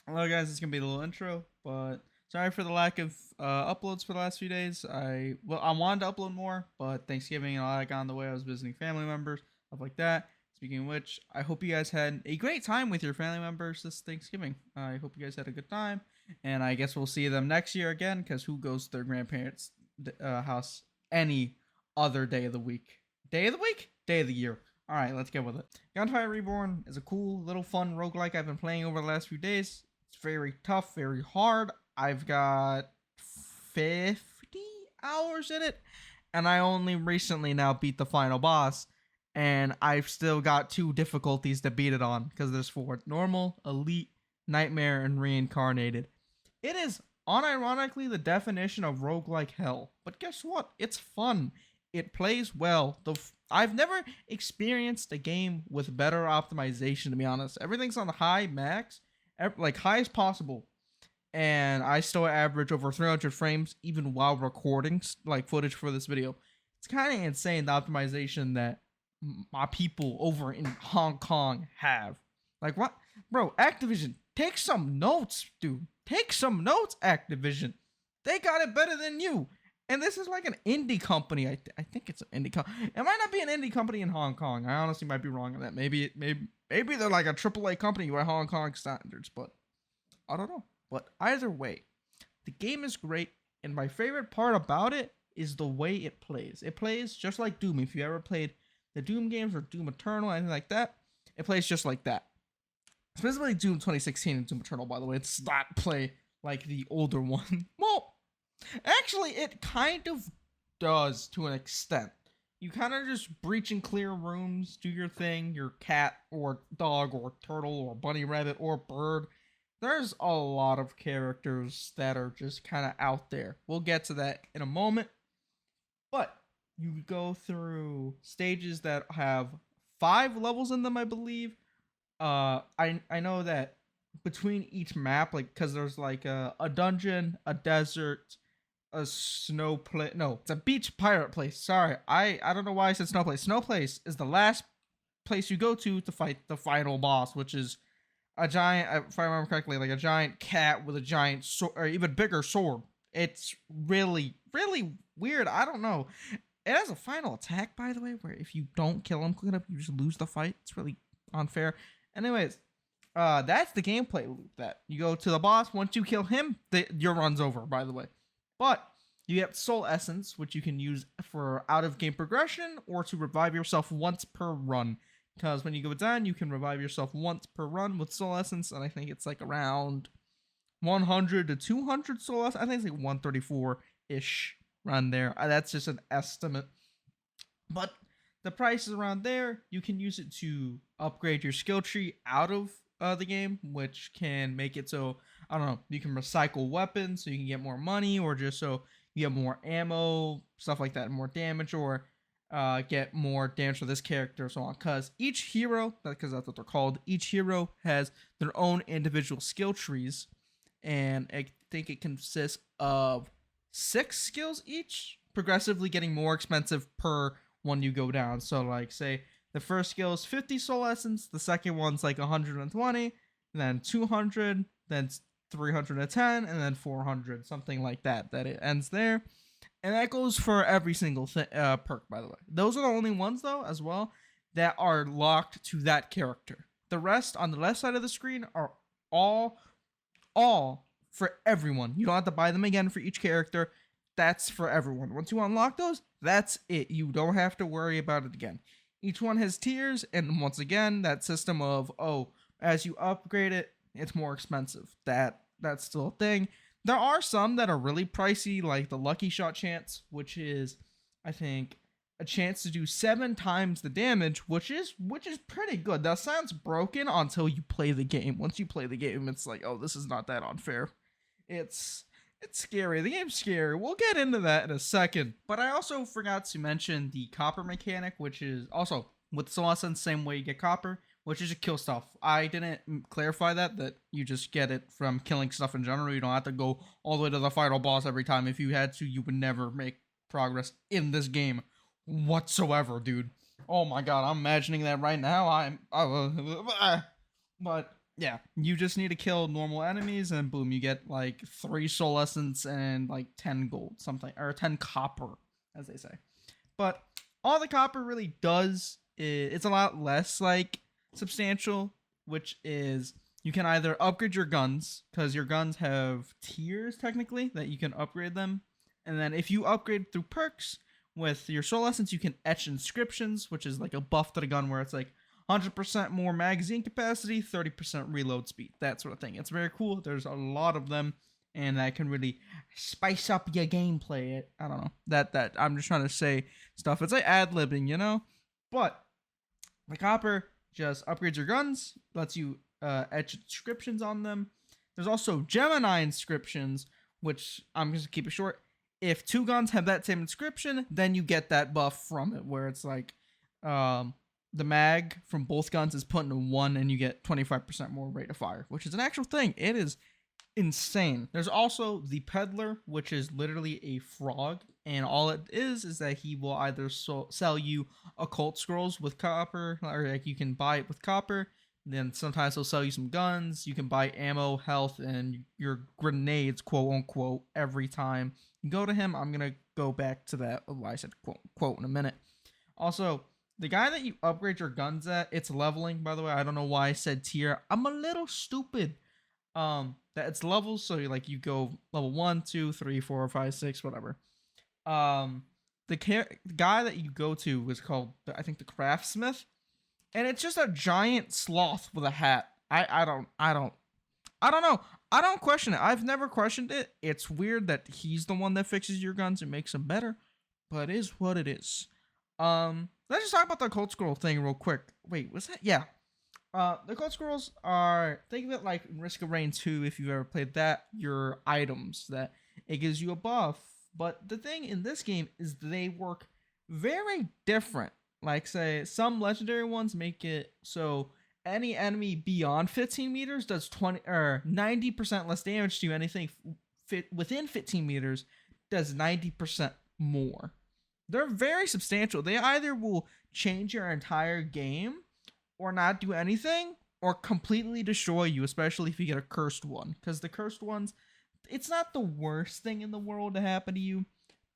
Hello guys, it's gonna be a little intro, but sorry for the lack of uploads for the last few days. I wanted to upload more, but Thanksgiving and all that got in the way. I was visiting family members, stuff like that. Speaking of which, I hope you guys had a great time with your family members this Thanksgiving. I hope you guys had a good time, and I guess we'll see them next year again. Because who goes to their grandparents' house any other day of the week? Day of the week? Day of the year. All right, let's get with it. Gunfire Reborn is a cool little fun roguelike I've been playing over the last few days. It's very tough, very hard. I've got 50 hours in it, and I only recently now beat the final boss, and I've still got two difficulties to beat it on because there's four: normal, elite, nightmare, and reincarnated. It is unironically the definition of roguelike hell, but guess what? It's fun. It plays well. I've never experienced a game with better optimization, to be honest. Everything's on high max, like high as possible, and I still average over 300 frames even while recording like footage for this video. It's kind of insane the optimization that my people over in Hong Kong have. Like what, bro? Activision, take some notes, dude. Take some notes, Activision. They got it better than you. And this is like an indie company. I think it's an indie company. It might not be an indie company in Hong Kong. I honestly might be wrong on that. Maybe they're like a AAA company by Hong Kong standards, but I don't know. But either way, the game is great, and my favorite part about it is the way it plays. It plays just like Doom. If you ever played the Doom games or Doom Eternal, anything like that, it plays just like that. Specifically Doom 2016 and Doom Eternal, by the way. It's not play like the older one. Well, actually, it kind of does to an extent. You kind of just breach and clear rooms, do your thing, your cat or dog or turtle or bunny rabbit or bird. There's a lot of characters that are just kind of out there. We'll get to that in a moment. But you go through stages that have 5 levels in them, I believe. I know that between each map, like, because there's like a dungeon, a desert, a snow place. No, it's a beach pirate place. Sorry, I don't know why I said snow place. Snow place is the last place you go to fight the final boss, which is a giant, if I remember correctly, like a giant cat with a giant sword, or even bigger sword. It's really, really weird. I don't know. It has a final attack, by the way, where if you don't kill him quick enough, you just lose the fight. It's really unfair. Anyways, that's the gameplay loop. That you go to the boss. Once you kill him, your run's over. By the way, but you get soul essence, which you can use for out of game progression or to revive yourself once per run. Because when you go down, you can revive yourself once per run with soul essence, and I think it's like around 100 to 200 soul essence. I think it's like 134 ish around there. That's just an estimate, but the price is around there. You can use it to upgrade your skill tree out of the game, which can make it so, I don't know, you can recycle weapons so you can get more money, or just so you get more ammo, stuff like that, more damage, or get more damage for this character, so on. Because each hero, because that's what they're called, each hero has their own individual skill trees, and I think it consists of 6 skills each, progressively getting more expensive per one you go down. So, like, say the first skill is 50 soul essence, the second one's like 120, then 200, then 310, and then 400, something like that. That it ends there. And that goes for every single perk, by the way. Those are the only ones, though, as well, that are locked to that character. The rest on the left side of the screen are all for everyone. You don't have to buy them again for each character. That's for everyone. Once you unlock those, that's it. You don't have to worry about it again. Each one has tiers, and once again, that system of, oh, as you upgrade it, it's more expensive. That's still a thing. There are some that are really pricey, like the Lucky Shot chance, which is, I think, a chance to do 7 times the damage, which is pretty good. That sounds broken until you play the game. Once you play the game, it's like, oh, this is not that unfair. It's scary. The game's scary. We'll get into that in a second. But I also forgot to mention the copper mechanic, which is also with Soul Essence, same way you get copper, which is to kill stuff. I didn't clarify that you just get it from killing stuff in general. You don't have to go all the way to the final boss every time. If you had to, you would never make progress in this game whatsoever, dude. Oh my god, I'm imagining that right now. But Yeah, you just need to kill normal enemies, and boom, you get like 3 soul essence and like 10 gold, something, or 10 copper, as they say. But all the copper really does is it's a lot less like substantial, which is you can either upgrade your guns because your guns have tiers technically that you can upgrade them, and then if you upgrade through perks with your soul essence, you can etch inscriptions, which is like a buff to the gun where it's like 100% more magazine capacity, 30% reload speed, that sort of thing. It's very cool. There's a lot of them, and that can really spice up your gameplay. I don't know. That I'm just trying to say stuff. It's like ad-libbing, you know? But the copper just upgrades your guns, lets you etch inscriptions on them. There's also Gemini inscriptions, which I'm just gonna keep it short. If 2 guns have that same inscription, then you get that buff from it, where it's like the mag from both guns is put into 1, and you get 25% more rate of fire, which is an actual thing. It is insane. There's also the peddler, which is literally a frog, and all it is that he will either sell you occult scrolls with copper, or like you can buy it with copper. Then sometimes he'll sell you some guns. You can buy ammo, health, and your grenades, quote unquote, every time you go to him. I'm gonna go back to that. I said quote unquote in a minute. Also, the guy that you upgrade your guns at, it's leveling, by the way. I don't know why I said tier. I'm a little stupid. That it's levels, so you go level 1, 2, 3, 4, 5, 6, whatever. The guy that you go to was called, I think, the craftsmith, and it's just a giant sloth with a hat. I don't know. I don't question it. I've never questioned it. It's weird that he's the one that fixes your guns and makes them better, but it is what it is. Let's just talk about the cult scroll thing real quick. Wait, was that? Yeah. The cult scrolls are, think of it like Risk of Rain 2, if you've ever played that, your items that it gives you a buff. But the thing in this game is they work very different. Like, say, some legendary ones make it so any enemy beyond 15 meters does 20 or 90% less damage to you. Anything within 15 meters does 90% more. They're very substantial. They either will change your entire game or not do anything or completely destroy you, especially if you get a cursed one. Because the cursed ones, it's not the worst thing in the world to happen to you,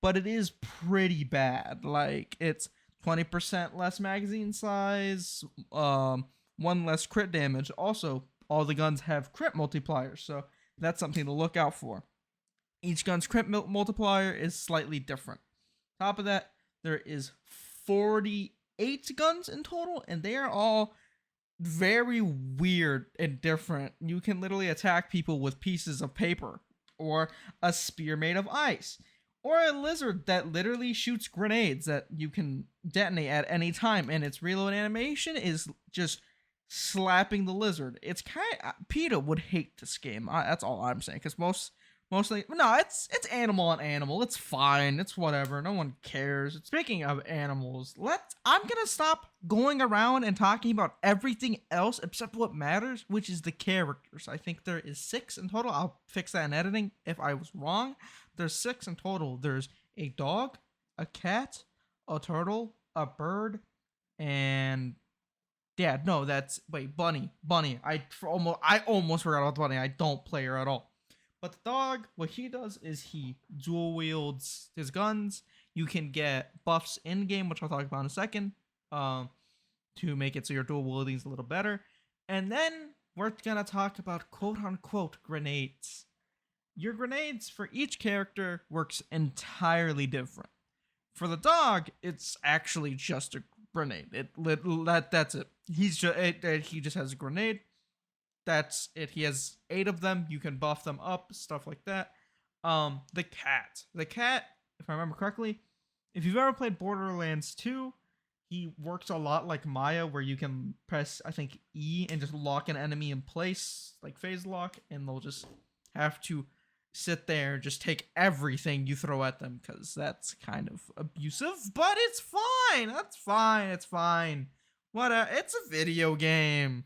but it is pretty bad. Like, it's 20% less magazine size, 1 less crit damage. Also, all the guns have crit multipliers, so that's something to look out for. Each gun's crit multiplier is slightly different. Top of that, there is 48 guns in total, and they are all very weird and different. You can literally attack people with pieces of paper, or a spear made of ice, or a lizard that literally shoots grenades that you can detonate at any time, and its reload animation is just slapping the lizard. It's kind of, PETA would hate this game. That's all I'm saying, because mostly, no, it's animal on animal. It's fine. It's whatever. No one cares. Speaking of animals, I'm gonna stop going around and talking about everything else except what matters, which is the characters. I think there is 6 in total. I'll fix that in editing if I was wrong. There's 6 in total. There's a dog, a cat, a turtle, a bird, and yeah, no, bunny. I almost forgot about bunny. I don't play her at all. But the dog, what he does is he dual wields his guns. You can get buffs in game, which I'll talk about in a second, to make it so your dual wielding is a little better. And then we're gonna talk about quote unquote grenades. Your grenades for each character works entirely different. For the dog, it's actually just a grenade. That's it. He just has a grenade. That's it. He has 8 of them. You can buff them up, stuff like that. The cat, if I remember correctly, if you've ever played Borderlands 2, he works a lot like Maya, where you can press, I think, E and just lock an enemy in place, like phase lock, and they'll just have to sit there and just take everything you throw at them, because that's kind of abusive, but it's fine. That's fine. It's fine. It's a video game.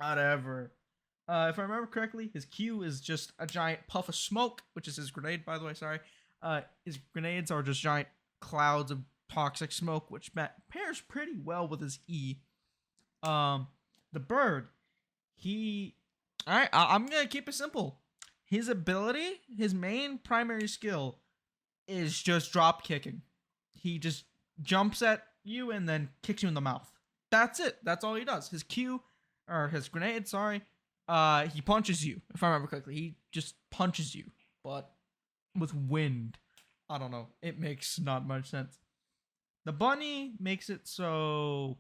Whatever. If I remember correctly, his Q is just a giant puff of smoke, which is his grenade, by the way, sorry. His grenades are just giant clouds of toxic smoke, which pairs pretty well with his E. The bird, All right, I'm gonna keep it simple. His ability, his main primary skill, is just drop kicking. He just jumps at you and then kicks you in the mouth. That's it. That's all he does. His Q, or his grenade, sorry, he punches you. If I remember correctly, he just punches you, but with wind. I don't know. It makes not much sense. The bunny makes it so.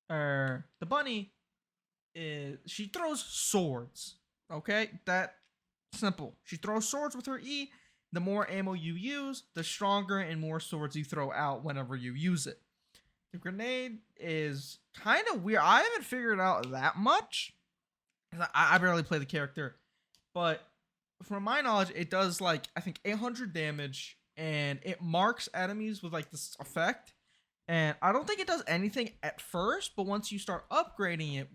The bunny is she throws swords. Okay, that simple. She throws swords with her E. The more ammo you use, the stronger and more swords you throw out whenever you use it. The grenade is kind of weird. I haven't figured it out that much. I barely play the character, but from my knowledge, it does like I think 800 damage, and it marks enemies with like this effect. And I don't think it does anything at first, but once you start upgrading it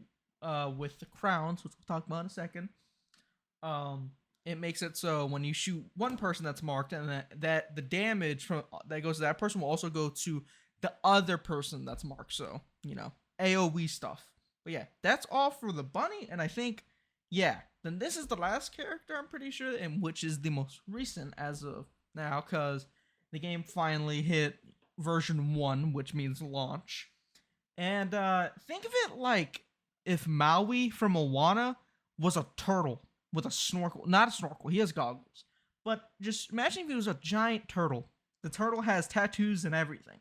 with the crowns, which we'll talk about in a second, it makes it so when you shoot one person that's marked, and that the damage from that goes to that person will also go to the other person that's marked. So AOE stuff. But yeah, that's all for the bunny, and I think then this is the last character I'm pretty sure, and which is the most recent as of now, because the game finally hit version 1, which means launch. And think of it like if Maui from Moana was a turtle with a snorkel. Not a snorkel, he has goggles. But just imagine if he was a giant turtle. The turtle has tattoos and everything.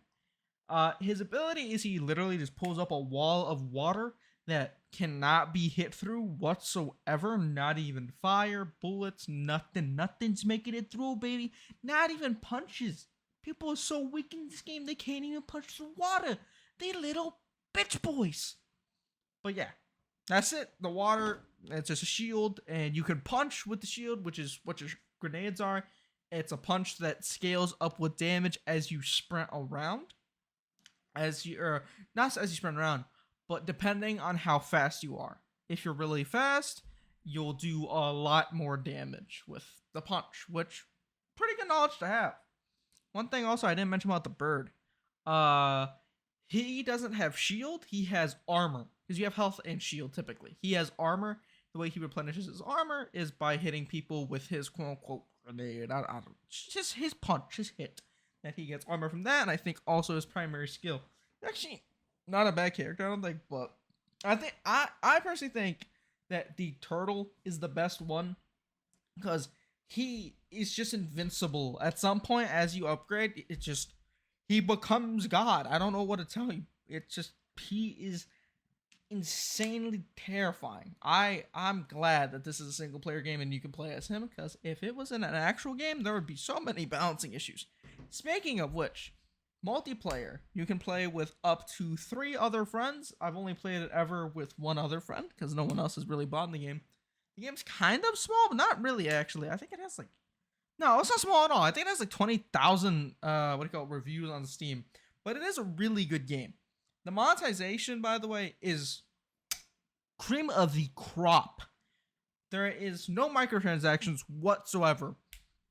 His ability is he literally just pulls up a wall of water that cannot be hit through whatsoever. Not even fire, bullets, nothing. Nothing's making it through, baby. Not even punches. People are so weak in this game, they can't even punch through water. They little bitch boys. But yeah, that's it. The water, it's just a shield, and you can punch with the shield, which is what your grenades are. It's a punch that scales up with damage as you sprint around. Not as you sprint around, but depending on how fast you are. If you're really fast, you'll do a lot more damage with the punch, which pretty good knowledge to have. One thing also I didn't mention about the bird. He doesn't have shield, he has armor. Because you have health and shield typically. He has armor. The way he replenishes his armor is by hitting people with his quote unquote grenade. I don't just his punch, his hit. That he gets armor from that, and I think also his primary skill. Actually, not a bad character, I don't think, but I personally think that the turtle is the best one because he is just invincible. At some point, as you upgrade, he becomes God. I don't know what to tell you. He is insanely terrifying. I'm glad that this is a single player game and you can play as him, because if it was in an actual game, there would be so many balancing issues. Speaking of which, multiplayer, you can play with up to 3 other friends. I've only played it ever with 1 other friend because no one else has really bought the game. The game's kind of small, but not really actually. I think it has no, it's not small at all. I think it has 20,000 reviews on Steam, but it is a really good game. The monetization, by the way, is cream of the crop. There is no microtransactions whatsoever.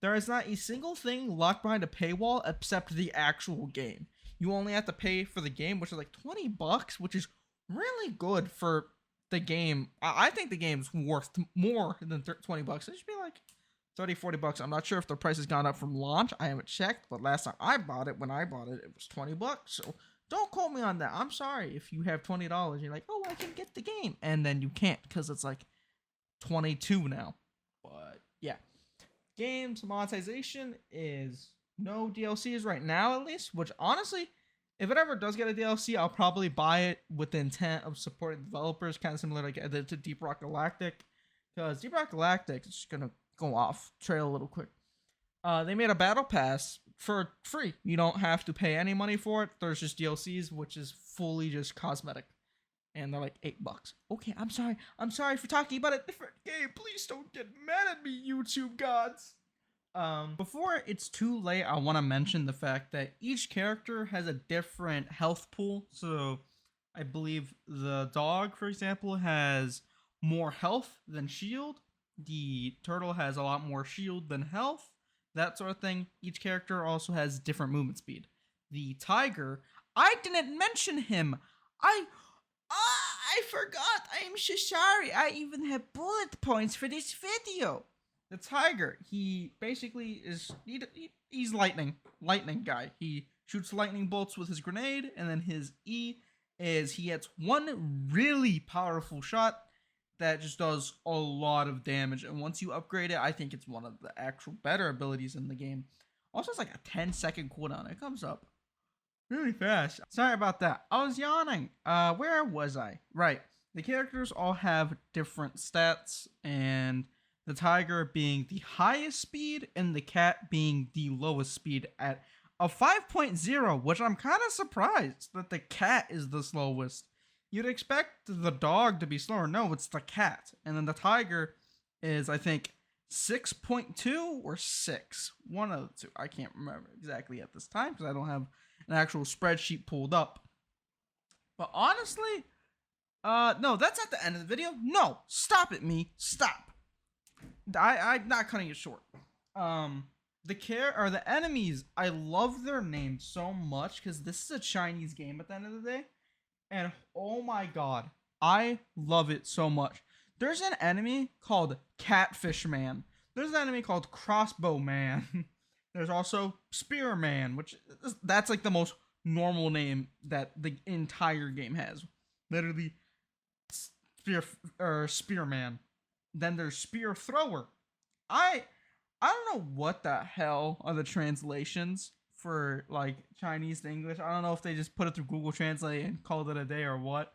There is not a single thing locked behind a paywall except the actual game. You only have to pay for the game, which is $20, which is really good for the game. I think the game's worth more than $20. It should be $30-$40. I'm not sure if the price has gone up from launch. I haven't checked, but last time I bought it, when I bought it, it was $20. So don't quote me on that. I'm sorry if you have $20. You're like, oh, I can get the game, and then you can't because it's $22 now. But yeah, game's monetization is no DLCs right now, at least. Which honestly, if it ever does get a DLC, I'll probably buy it with the intent of supporting developers, kind of similar like I did to Deep Rock Galactic, because Deep Rock Galactic is just gonna go off trail a little quick. They made a battle pass for free. You don't have to pay any money for it. There's just DLCs, which is fully just cosmetic, and they're $8. Okay, I'm sorry for talking about a different game. Please don't get mad at me, YouTube gods. Before it's too late, I want to mention the fact that each character has a different health pool. So I believe the dog, for example, has more health than shield. The turtle has a lot more shield than health, that sort of thing. Each character also has different movement speed. The tiger, I didn't mention him. I I forgot. I am so sorry. I even have bullet points for this video. The tiger, he basically is, he's lightning guy. He shoots lightning bolts with his grenade, and then his E is he gets one really powerful shot that just does a lot of damage. And once you upgrade it, I think it's one of the actual better abilities in the game. Also, it's like a 10-second cooldown. It comes up really fast. Sorry about that. I was yawning. Where was I? Right. The characters all have different stats, and the tiger being the highest speed and the cat being the lowest speed at a 5.0, which I'm kind of surprised that the cat is the slowest. You'd expect the dog to be slower. No, it's the cat. And then the tiger is, I think, 6.2 or 6. One of the two. I can't remember exactly at this time because I don't have an actual spreadsheet pulled up. But honestly, no, that's at the end of the video. No, stop it, me. Stop. I'm not cutting it short. The enemies, I love their names so much because this is a Chinese game at the end of the day. And oh my god, I love it so much. There's an enemy called Catfish Man. There's an enemy called Crossbow Man. There's also Spear Man, which that's like the most normal name that the entire game has. Literally, Spearman. Then there's Spear Thrower. I don't know what the hell are the translations for like Chinese to English. I don't know if they just put it through Google Translate and called it a day or what.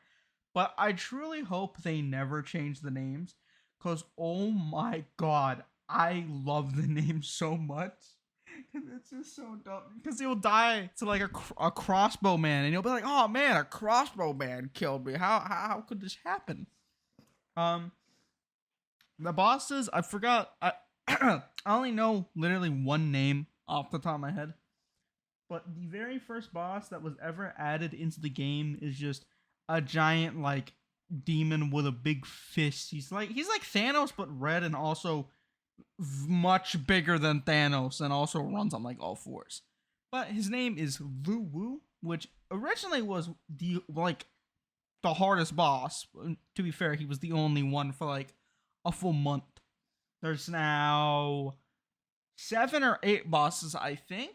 But I truly hope they never change the names, because oh my god, I love the name so much. It's just so dumb. Because he'll die to like a crossbow man, and he'll be like, "Oh man, a crossbow man killed me. How could this happen?" The bosses, I forgot. I only know literally one name off the top of my head. But the very first boss that was ever added into the game is just a giant like demon with a big fist. He's like Thanos but red, and also much bigger than Thanos, and also runs on like all fours. But his name is Lu Wu, which originally was the hardest boss. To be fair, he was the only one for like a full month. There's now 7 or 8 bosses, I think.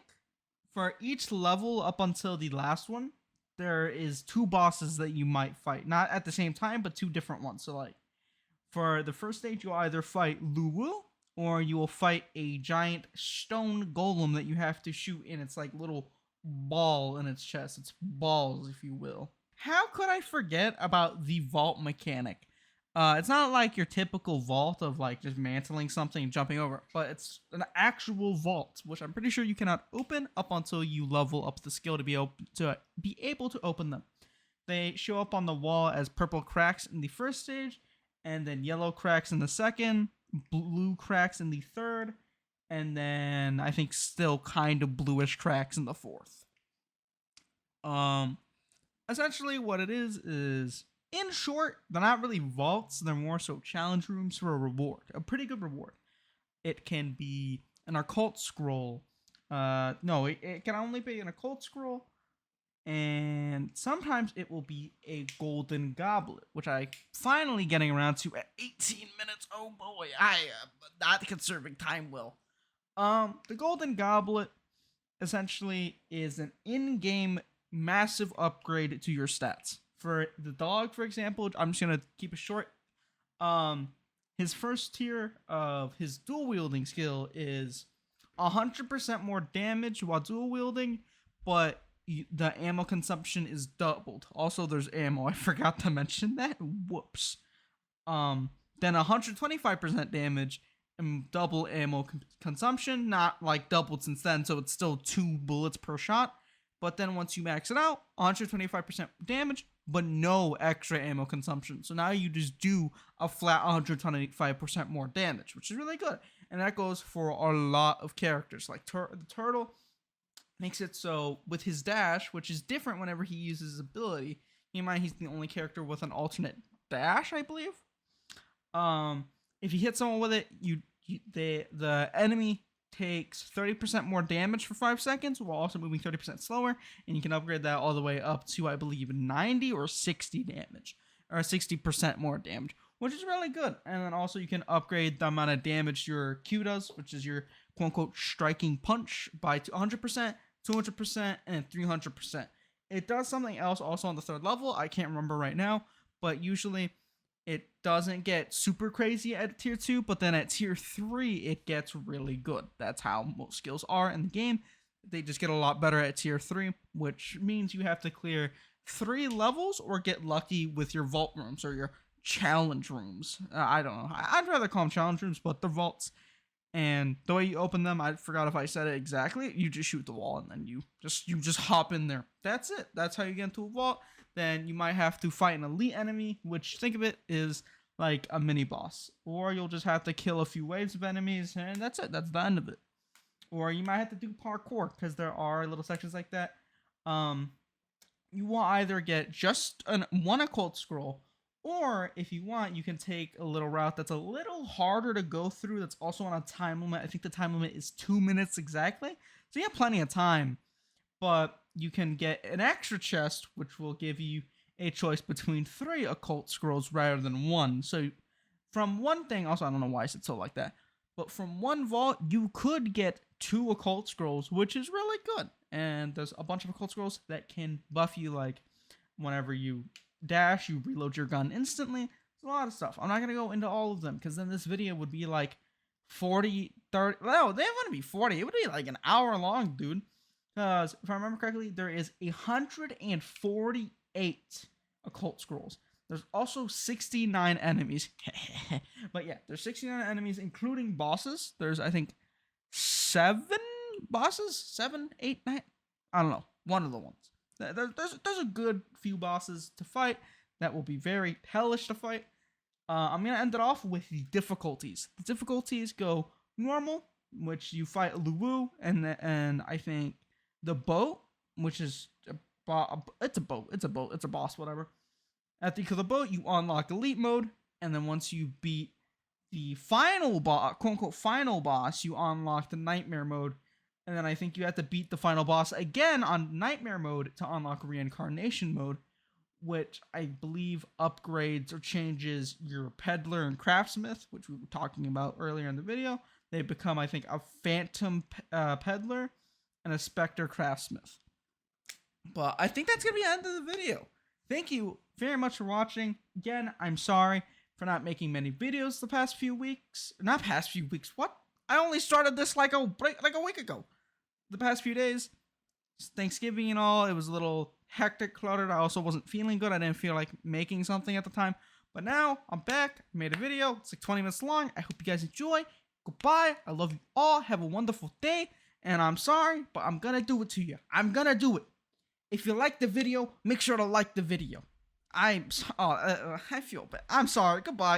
For each level up until the last one, there is 2 bosses that you might fight. Not at the same time, but 2 different ones. So like, for the first stage, you'll either fight Lu Wu, or you will fight a giant stone golem that you have to shoot in its like little ball in its chest. It's balls, if you will. How could I forget about the vault mechanic? It's not like your typical vault of like just mantling something and jumping over, but it's an actual vault, which I'm pretty sure you cannot open up until you level up the skill to be able to open them. They show up on the wall as purple cracks in the first stage, and then yellow cracks in the second, blue cracks in the third, and then I think still kind of bluish cracks in the fourth. Essentially what it is, in short, they're not really vaults, they're more so challenge rooms for a reward. A pretty good reward. It can be an occult scroll. It can only be an occult scroll. And sometimes it will be a golden goblet, which I finally getting around to at 18 minutes. Oh boy, I am not conserving time well. The golden goblet essentially is an in-game massive upgrade to your stats. For the dog, for example, I'm just gonna keep it short. His first tier of his dual wielding skill is 100% more damage while dual wielding, but the ammo consumption is doubled. Also, there's ammo. I forgot to mention that. Whoops. Then 125% damage and double ammo consumption. Not like doubled since then, so it's still 2 bullets per shot. But then once you max it out, 125% damage, but no extra ammo consumption. So now you just do a flat 125% more damage, which is really good. And that goes for a lot of characters. Like the turtle makes it so with his dash, which is different whenever he uses his ability. Keep in mind, he's the only character with an alternate dash, I believe. If you hit someone with it, the enemy takes 30% more damage for 5 seconds while also moving 30% slower, and you can upgrade that all the way up to, I believe, 90 or 60 damage. or 60% more damage, which is really good. And then also you can upgrade the amount of damage your Q does, which is your quote unquote striking punch, by 100%, 200%, and 300%. It does something else also on the 3rd level. I can't remember right now, but usually it doesn't get super crazy at tier 2, but then at tier 3, it gets really good. That's how most skills are in the game. They just get a lot better at tier 3, which means you have to clear 3 levels or get lucky with your vault rooms or your challenge rooms. I don't know. I'd rather call them challenge rooms, but they're vaults. And the way you open them, I forgot if I said it exactly. You just shoot the wall and then you just hop in there. That's it. That's how you get into a vault. Then you might have to fight an elite enemy, which, think of it, is like a mini boss. Or you'll just have to kill a few waves of enemies, and that's it. That's the end of it. Or you might have to do parkour, because there are little sections like that. You will either get just one occult scroll, or if you want, you can take a little route that's a little harder to go through. That's also on a time limit. I think the time limit is 2 minutes exactly. So you have plenty of time. But you can get an extra chest, which will give you a choice between 3 occult scrolls rather than 1. So from one thing, also I don't know why I said so like that, but from one vault, you could get 2 occult scrolls, which is really good. And there's a bunch of occult scrolls that can buff you, like whenever you dash, you reload your gun instantly. There's a lot of stuff. I'm not going to go into all of them, because then this video would be like 40, 30, no, they wouldn't be 40. It would be like an hour long, dude. Because if I remember correctly, there is 148 occult scrolls. There's also 69 enemies. But yeah, there's 69 enemies, including bosses. There's, I think, 7 bosses? 7, 8, 9? I don't know. One of the ones. There's a good few bosses to fight that will be very hellish to fight. I'm going to end it off with the difficulties. The difficulties go normal, which you fight Luwu, and I think the boat, which is it's a boat, it's a boss, whatever. At the end of the boat, you unlock elite mode, and then once you beat the final boss, quote unquote final boss, you unlock the nightmare mode, and then I think you have to beat the final boss again on nightmare mode to unlock reincarnation mode, which I believe upgrades or changes your peddler and craftsmith, which we were talking about earlier in the video. They become, I think, a phantom peddler and a specter craftsmith. But I think that's going to be the end of the video. Thank you very much for watching. Again, I'm sorry for not making many videos the past few weeks. Not past few weeks, what? I only started this like a week ago. The past few days. It's Thanksgiving and all. It was a little hectic, cluttered. I also wasn't feeling good. I didn't feel like making something at the time. But now, I'm back. I made a video. It's like 20 minutes long. I hope you guys enjoy. Goodbye. I love you all. Have a wonderful day. And I'm sorry, but I'm gonna do it to you. I'm gonna do it. If you like the video, make sure to like the video. I feel bad. I'm sorry. Goodbye.